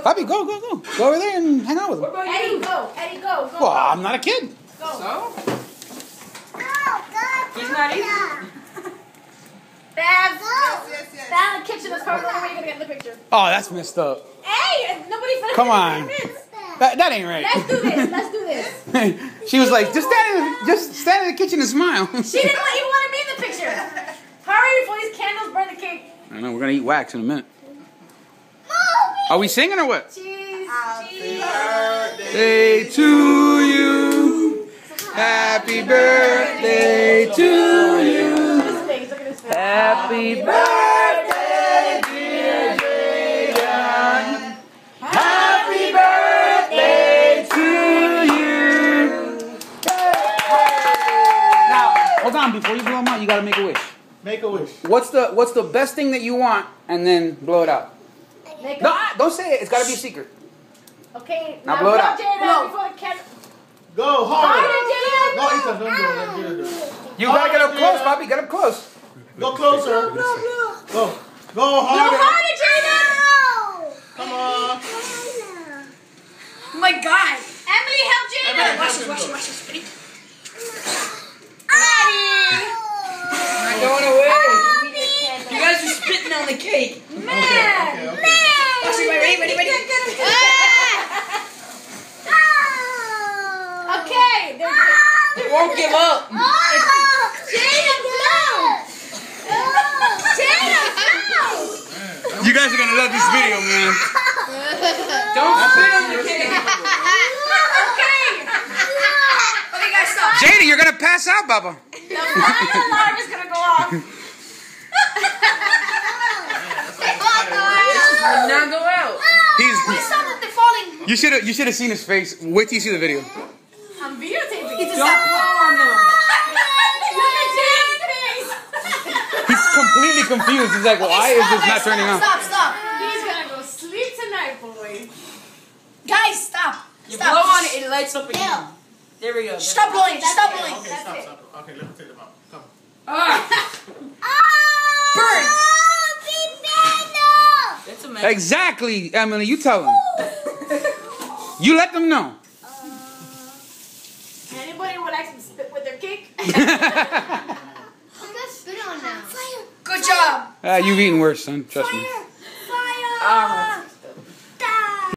Bobby, go. Go over there and hang out with him. What about Eddie, go. Eddie, go. Well, I'm not a kid. Go. So? He's not either. Babs. Yes. Down in the kitchen is probably the only way you're going to get in the picture. Oh, that's messed up. Hey, nobody finished. Come on. That ain't right. Let's do this. She was like, just stand in the kitchen and smile. She didn't even want to be in the picture. Hurry before these candles burn the cake. I know, we're going to eat wax in a minute. Are we singing or what? Cheese. Happy birthday Day to you. Happy birthday to you. Look at his face. Look at his face. Happy birthday, dear Jaden. Happy birthday to you. Now, hold on. Before you blow them out, you gotta make a wish. Make a wish. What's the best thing that you want, and then blow it out? No, don't say it. It's gotta be a secret. Okay. Now blow it out. Jaden, before the candle. Go harder. Jaden. No, Ethan, don't do it. Let Jaden do it. You gotta get up close, Bobby. Get up close. Go closer. Go. Go Go harder. harder, Jaden. Come on. Oh my God. Emily, help Jaden. Emily, Watch help this. him. Ready? Not going away. You guys are spitting on the cake. Man. Okay. Ready? Okay. They won't give up. Jaden, blow. Jaden, blow. You guys are gonna love this video, man. Don't spit on the cake. Okay. Okay, guys, stop. Jaden, you're gonna pass out, Baba. The fire alarm is gonna go off. Will not go out. He's. Stop it, they're falling. You should have seen his face. Wait till you see the video. I'm videotaping. Don't blow on them. Look at Jaden's face. He's completely confused. He's like, why is this not turning on? Stop. He's gonna go sleep tonight, boy. Guys, stop. You blow on it, it lights up again. There we go. Stop blowing. Stop blowing. Okay, That's stop. it. Okay, let me take them out. Come. Burn. That's a mess. Exactly, Emily. You tell him. You let them know. Anybody would like some spit with their cake? Fire. Good job. You've eaten worse, son. Trust me. Fire.